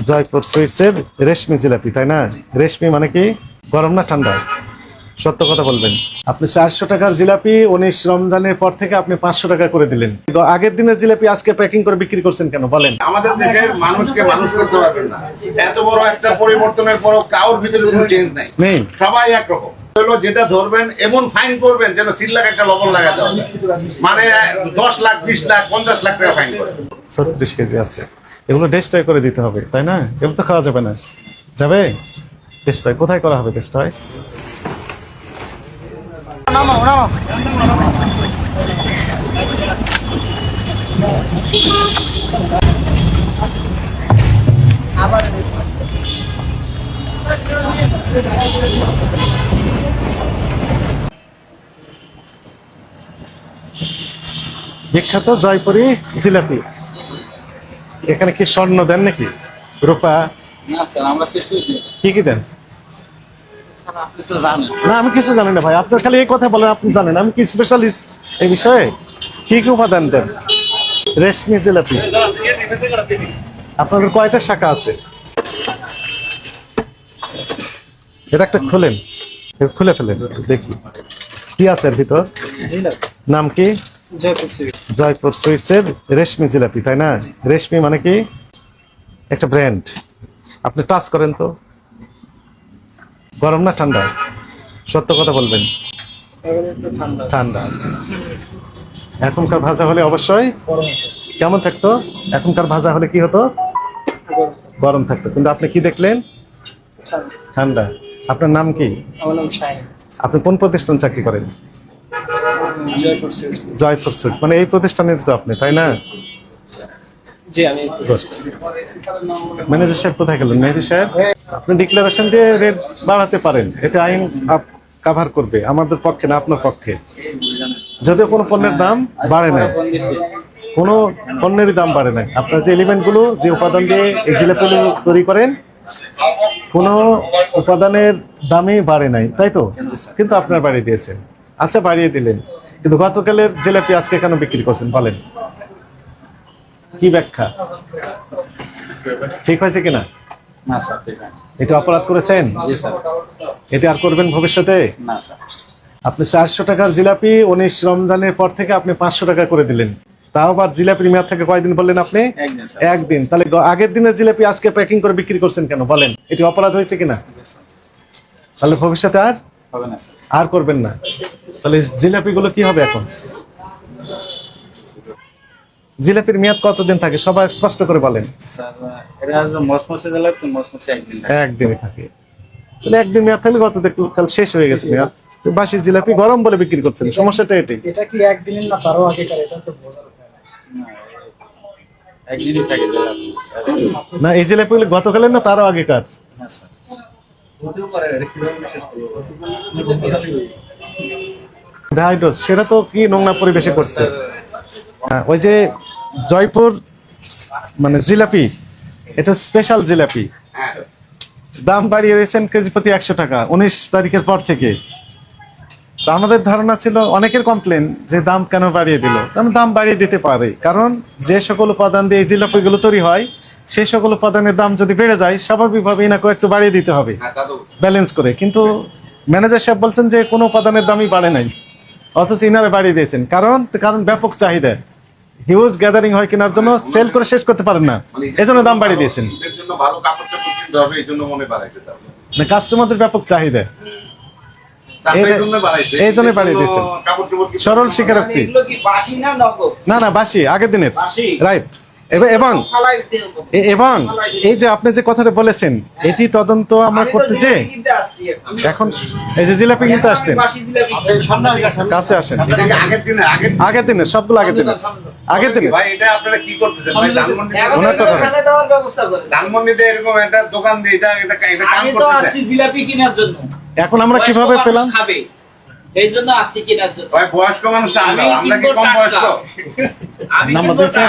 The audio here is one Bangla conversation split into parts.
জয়পুর সুইটসের রেশমি জিলাপি, তাই না? রেশমি মানে কি, গরম না ঠান্ডা? সত্য কথা বলবেন। আপনি 400 টাকার জিলাপি 19 রমজানের পর থেকে আপনি 500 টাকা করে দিলেন। আগের দিনের জিলাপি আজকে প্যাকিং করে বিক্রি করছেন কেন বলেন? আমাদের দেশের মানুষকে মানুষ করতে পারবেন না। এত বড় একটা পরিবর্তনের পরও কারোর ভিতরে কোনো চেঞ্জ নাই, নেই। সবাই একরকম। হলো যেটা ধরবেন এমন ফাইন করবেন যেন 3 লাখ একটা লবণ লাগাতে হবে, মানে 10 লাখ 20 লাখ 50 লাখ টাকা ফাইন করবেন। 36 কেজি আছে, এগুলো ডেস্ট্রয় করে দিতে হবে, তাই না? এগুলো তো খাওয়া যাবে না। যাবে ডেস্ট্রয়? কোথায় করা হবে ডেস্ট্রয়? বিখ্যাত জয়পুরি জিলাপি। এখানে কি স্বর্ণ দেন নাকি, রূপা? কি কি দেন? না আমি কিছু জানি না ভাই, আপনার খালি এই কথা বলেন আপনি জানেন। আমি কি স্পেশালিস্ট এই বিষয়ে? কি কি উপাদান দেন? রেশমি জিলাপি। আপনাদের কয়টা শাখা আছে? এটা একটা খুলেন, খুলে ফেলেন দেখি কি আছে এর ভিতর। নাম কি? জয়পুর সুইটসের রেশমি জিলাপি, তাই না? রেশমি মানে কি, একটা ব্র্যান্ড। আপনি টাচ করেন তো, গরম না ঠান্ডা? সত্য কথা বলবেন। ঠান্ডা আছে। এখনকার ভাজা হলে অবশ্যই কেমন থাকতো? এখনকার ভাজা হলে কি হতো? গরম থাকতো। কিন্তু আপনি কি দেখলেন? ঠান্ডা। আপনার নাম কি? আপনি কোন প্রতিষ্ঠান চাকরি করেন? জয়পুর সুইটস, মানে এই প্রতিষ্ঠানের তো আপনি, তাই না? ম্যানেজার সাহেব কোথায় গেলেন? মেহেদী সাহেব, আপনি ডিক্লারেশন দিয়ে রেট বাড়াতে পারেন, এটা আইন কভার করবে, আমাদের পক্ষে না আপনার পক্ষে। যদিও কোনো পণ্যের দাম বাড়ে নাই, কোনো পণ্যেরই দাম বাড়ে নাই। আপনার যে এলিমেন্টগুলো, যে উপাদান দিয়ে এই জিলাপিগুলো তৈরি করেন, কোনো উপাদানের দামই বাড়ে নাই, তাই তো? কিন্তু আপনার বাড়িয়ে দিয়েছেন। আচ্ছা বাড়িয়ে দিলেন, কিন্তু গতকালের জিলাপি আজকে কেন বিক্রি করছেন বলেন? কি ব্যাখ্যা? ঠিক হয়েছে কিনা? না স্যার, ঠিক আছে। এটা অপরাধ করেছেন? জি স্যার। এটা আর করবেন ভবিষ্যতে? না স্যার। আপনি 400 টাকার জিলাপি 19 রমজানের পর থেকে আপনি 500 টাকা করে দিলেন। তাও আবার জিলাপির মেয়াদ থেকে কয়দিন বললেন আপনি? একদিন স্যার। একদিন। তাহলে আগের দিনের জিলাপি আজকে প্যাকিং করে বিক্রি করছেন কেন বলেন? এটি অপরাধ হয়েছে কিনা? তাহলে ভবিষ্যতে আর হবে না স্যার। আর করবেন না। তাহলে জিলাপিগুলো কি হবে এখন? জিলাপির মেয়াদ কতদিন থাকে সবাই স্পষ্ট করে বলেন। স্যার এটা মসমসে জিলাপি, মসমসে একদিন থাকে। একদিনই থাকে। তাহলে একদিন মেয়াদ থাকলে গত কাল শেষ হয়ে গেছে মেয়াদ। তো বাসি জিলাপি গরম বলে বিক্রি করছেন, সমস্যাটা এটাই। এটা কি একদিনের না তারও আগেকার? এটা তো বোঝার উপায় নাই। না, একদিনই থাকে জিলাপি স্যার। না এই জিলাপিগুলো গতকালের না তারও আগেকার? হ্যাঁ স্যার। ড্রাই ডোজ, সেটা তো কি নোংরা পরিবেশে করছে। হ্যাঁ, ওই যে জয়পুর মানে জিলাপি, এটা স্পেশাল জিলাপি, হ্যাঁ, দাম বাড়িয়ে দিয়েছেন কেজি প্রতি 100 টাকা 19 তারিখের পর থেকে। তো আমাদের ধারণা ছিল, অনেকের কমপ্লেন যে দাম কেন বাড়িয়ে দিল। দাম বাড়িয়ে দিতে পারে, কারণ যে সকল উপাদান দিয়ে এই জিলাপিগুলো তৈরি হয় সেই সকল উপাদানের দাম যদি বেড়ে যায় স্বাভাবিকভাবেই না একটু বাড়িয়ে দিতে হবে হ্যাঁ, তা তো ব্যালেন্স করে। কিন্তু ম্যানেজার সাহেব বলছেন যে কোনো উপাদানের দামই বাড়ে নাই, অথচ ইনারে বাড়িয়ে দিয়েছেন। কারণ ব্যাপক চাহিদা, হিউজ গ্যাদারিং হয় কেনার জন্য, সেল করে শেষ করতে পারেন না, এজন্য দাম বাড়িয়ে দিয়েছেন। এদের জন্য ভালো কাপড় চোপড় কিনতে হবে, এই জন্য মনে বাড়াইছে। মানে কাস্টমারদের ব্যাপক চাহিদা, এই জন্য বাড়িয়ে দিয়েছেন। কাপড় চোপড় কিনতে সরল স্বীকারোক্তি। এগুলো কি বাসি না নগদ? না না বাসি, আগের দিনের, বাসি? রাইট। এবং ফালাই দিতে হবে। এবং এই যে আপনি যে কথাটা বলেছেন, এটি তদন্ত আমরা আমি তো করতে যে জিলাপি কিনতে আসছি এখন এই যে জিলাপি কিনতে আসছেন, বাসি জিলাপি কিনতে। কাছে আসেন। এটা কি আগের আগের দিনের সবগুলো আগের দিনের ভাই, এটা আপনারা কি করতেছেন ভাই? এখন ওনার তো কথা। টাকা দেওয়ার ব্যবস্থা করেন। ধানমন্ডিতে এরকম একটা দোকান দিয়ে এটা কাম আমি তো আসছি করতেছে। জিলাপি কেনার জন্য। এখন আমরা বয়স্ক কিভাবে মানুষ পেলাম? খাবে, এই জন্য আসছি কেনার জন্য। ভাই বয়স্ক মানুষ তো আমরা কি কিনবো কম টাটকা। বয়স্ক? নাম্বার দিয়েছেন,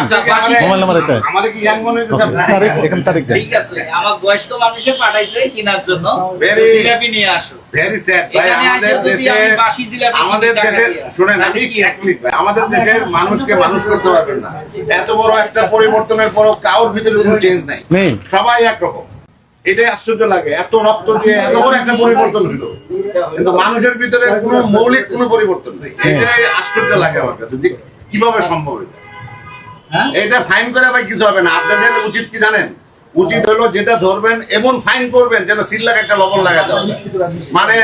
মোবাইল নাম্বার এটা। আমারে কি ইয়াং মনে হইতেছে? তারিখ, এখানে তারিখ দেন। ঠিক আছে, আমার বয়স্ক মানুষে পাঠাইছে কেনার জন্য Very- জিলাপি নিয়ে আসো। ভেরি স্যাড ভাই। এখানে আমাদের এসে যদি দেশে আমি বাসি জিলাপি আমাদের কিনে টাকা দেশে দিয়ে আসি, শুনেন, তাহলে আমি কি এক মিনিট ভাই, আমাদের দেশের মানুষকে মানুষ করতে পারবেন না। এত বড় একটা পরিবর্তনের পরও কারোর ভিতরে কোনো চেঞ্জ নাই, নেই। সবাই একরকম। এটাই আশ্চর্য লাগে, এত রক্ত দিয়ে এত বড় একটা পরিবর্তন হলো, কিন্তু মানুষের ভিতরে কোনো মৌলিক কোনো পরিবর্তন নেই। এটাই আশ্চর্য লাগে আমার কাছে, যে কিভাবে সম্ভব এটা। হ্যাঁ? এটা ফাইন করে ভাই কিছু হবে না। আপনাদের উচিত কি জানেন? উচিত হলো যেটা ধরবেন এমন ফাইন করবেন যেন সিল্লাক একটা লবণ লাগাতে হবে, মানে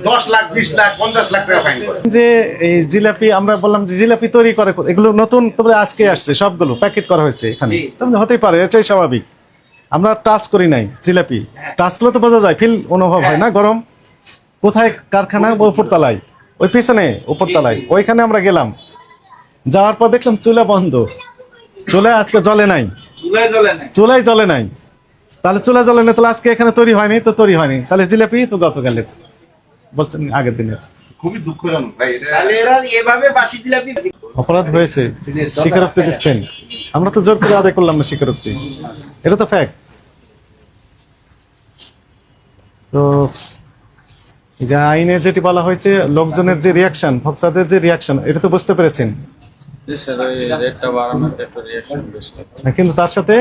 10 লাখ 20 লাখ 50 লাখ টাকা ফাইন করে। যে এই জিলাপি আমরা বললাম যে জিলাপি তৈরি করে, এগুলো নতুন তবে আজকে আসছে, সবগুলো প্যাকেট করা হয়েছে এখানে, জি। তাহলে হতেই পারে, এটাই স্বাভাবিক। আমরা টাচ করি নাই জিলাপি, টাচ করলে তো বোঝা যায়, ফিল অনুভব হয় না গরম। কোথায় কারখানা? উপরতলায়, ওই পিছনে উপরতলায়, ওইখানে আমরা গেলাম, যাওয়ার পর দেখলাম চুলা বন্ধ, চুলা আজকে জ্বলে নাই, চুলায় জ্বলে না। চুলাই জ্বলে নাই। তাহলে চুলা জ্বলে না, তাহলে আজকে এখানে তৈরি হয়নি, তো তৈরি হয়নি, তাহলে জিলাপি তো গতকালের বলছেন আগের দিনের। খুবই দুঃখজনক ভাই এটা। তাহলে এরা এভাবে বাসি জিলাপি অপরাধ হয়েছে, স্বীকারোক্তি দিচ্ছেন, আমরা তো জোর করে আদায় করলাম না স্বীকারোক্তি, এটা তো ফ্যাক্ট। তো যে আইনে যেটি বলা হয়েছে, লোকজনের যে রিয়াকশন, ভোক্তাদের যে রিয়াকশন, এটা তো বুঝতে পেরেছেন। রেটটা বাড়ানোতে একটা রিয়াকশন বেশি। কিন্তু তার সাথে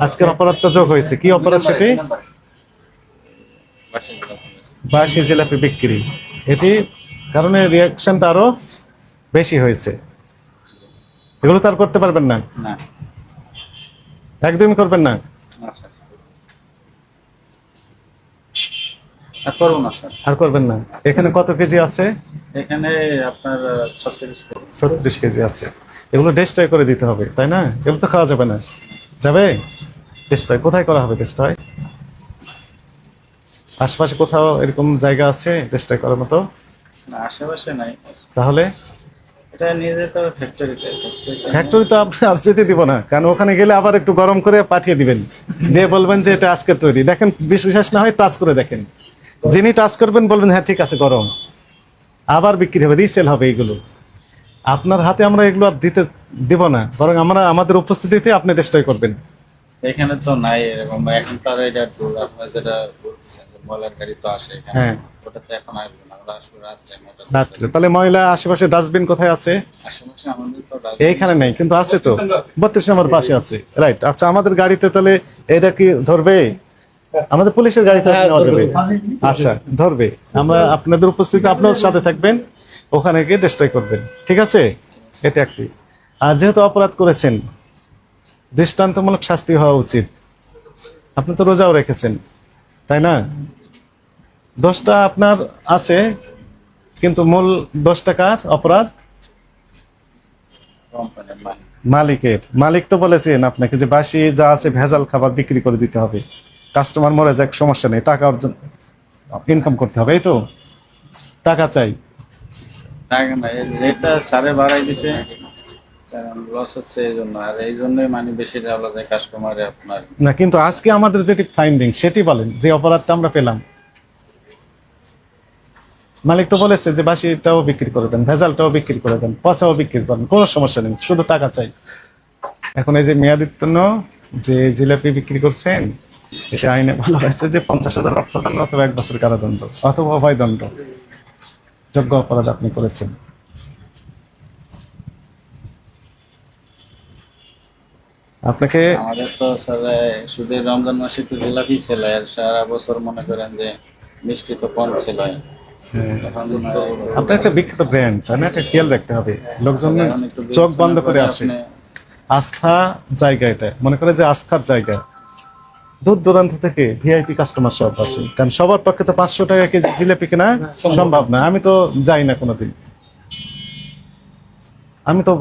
আজকের অপরাধটা যোগ হয়েছে, কি অপরাধ সেটি? বাসি জিলাপি। বাসি জিলাপি বিক্রি, এটি কারণে রিয়াকশনটা আরো বেশি হয়েছে। এগুলো তো আর করতে পারবেন না, না, একদমই করবেন না। আচ্ছা। আর করবো না স্যার। আর করবেন না। এখানে কত কেজি আছে? এখানে আপনার 36 টাকা। 36 কেজি আছে। এগুলো ডেস্ট্রয় করে দিতে হবে, তাই না? এগুলো তো খাওয়া যাবে না। যাবে? ডেস্ট্রয় কোথায় করা হবে? ডেস্ট্রয় আশেপাশে কোথাও এরকম জায়গা আছে ডেস্ট্রয় করার মতো? না, আশেপাশে নাই। তাহলে এটা নিয়ে যেতে হবে ফ্যাক্টরিতে। ফ্যাক্টরি তো আপনি আর যেতে দিব না, কারণ ওখানে গেলে আবার একটু গরম করে পাঠিয়ে দিবেন, দিয়ে বলবেন যে এটা আজকে তৈরি। দেখেন, বিশ্বাস না হয় টাচ করে দেখেন, যিনি টাচ করবেন বলবেন হ্যাঁ ঠিক আছে গরম, আবার বিক্রি হবে, রিসেল হবে। এগুলো আপনার হাতে আমরা এগুলো আর দিতে দিব না, বরং আমরা আমাদের উপস্থিতিতে আপনি ডেস্ট্রয় করবেন। এখানে তো নাই এরকম। এখন তার এটা আপনার যেটা বলতেছেন যে ময়লার গাড়ি তো আসে এখানে, হ্যাঁ। ওটা তো এখন আসবে না, ওরা আসবে রাত্রে 9টা। রাত্রে তাহলে ময়লা আশেপাশে ডাস্টবিন কোথায় আছে? আশেপাশে আমাদের তো এইখানে নেই, কিন্তু আছে তো 32 নম্বর পাশে আছে, রাইট। আচ্ছা, আমাদের গাড়িতে তাহলে এটা কি ধরবে? আমাদের পুলিশের গাড়িতে নেওয়া যাবে? আচ্ছা, ধরবে। আমরা আপনাদের উপস্থিতি, আপনার সাথে থাকবেন, ওখানে গিয়ে ডিস্ট্রয় করবেন, ঠিক আছে? এটা একটি। আর যেহেতু অপরাধ করেছেন, দৃষ্টান্তমূলক শাস্তি হওয়া উচিত। আপনি তো রোজাও রেখেছেন, তাই না? দোষটা আপনার আছে, কিন্তু মূল 10 টাকার অপরাধ কোম্পানির মালিক। মালিকের। মালিক তো বলেছেন আপনাকে যে বাসি যা আছে ভেজাল খাবার বিক্রি করে দিতে হবে, কাস্টমার মরে যাক সমস্যা নেই, টাকা অর্জন ইনকাম করতে হবে, এই তো টাকা চাই। টাকা না, রেটটা সারে বাড়াই দিছে, কারণ লস হচ্ছে এই জন্য। আর এই জন্যই মানে বেশি দেওয়া যায় কাস্টমারে আপনার। না, কিন্তু আজকে আমাদের যেটি ফাইন্ডিং সেটি বলেন, যে অপরাধটা আমরা পেলাম। মালিক তো বলেছে যে বাসিটাও বিক্রি করে দেন, ভেজালটাও বিক্রি করে দেন, পচাও বিক্রি করেন, কোনো সমস্যা নেই, শুধু টাকা চাই। এখন এই যে মেয়াদোত্তীর্ণ যে জিলাপি বিক্রি করছেন, এটা আইনে বলা হয়েছে যে 50,000 অর্থদণ্ড অথবা 1 বছর কারাদণ্ড অথবা অভয়দণ্ড। যোগ্য অপরাধ আপনি করেছেন। আপনাকে আমাদের তো স্যার শুধু এই রমজান মাসে তো জিলাপি ছিল, আর সারা বছর মনে করেন যে মিষ্টি তো কম ছিল। এখন আপনার একটা বিখ্যাত ব্র্যান্ড, তাই না? একটা খেয়াল রাখতে হবে, লোকজন চোখ বন্ধ করে আসে। আস্থা জায়গা, এটা মনে করে যে আস্থার জায়গা। দূর দূরান্ত থেকে ভিআইপি কাস্টমার সব আসে, কারণ সবার পক্ষে তো 500 টাকা কেজি জিলাপি কেনা সম্ভব না। আমি তো যাই না কোনোদিন, আমি তো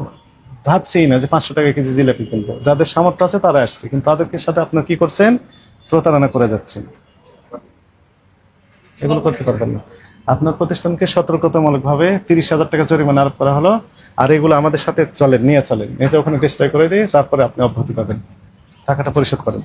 ভাবছি না যে 500 টাকা কেজি জিলাপি কিনবো। যাদের সামর্থ্য আছে তারা আসছে, কিন্তু তাদেরকে সাথে আপনার কি করছেন? প্রতারণা করে যাচ্ছেন। এগুলো করতে পারবেন না। আপনার প্রতিষ্ঠানকে সতর্কতামূলকভাবে 30,000 টাকা জরিমানা আরোপ করা হলো। আর এগুলো আমাদের সাথে চলেন, নিয়ে চলেন, এই যে ওখানে ডিস্ট্রয় করে দিয়ে তারপরে আপনি অব্যাহতি পাবেন, টাকাটা পরিশোধ করেন।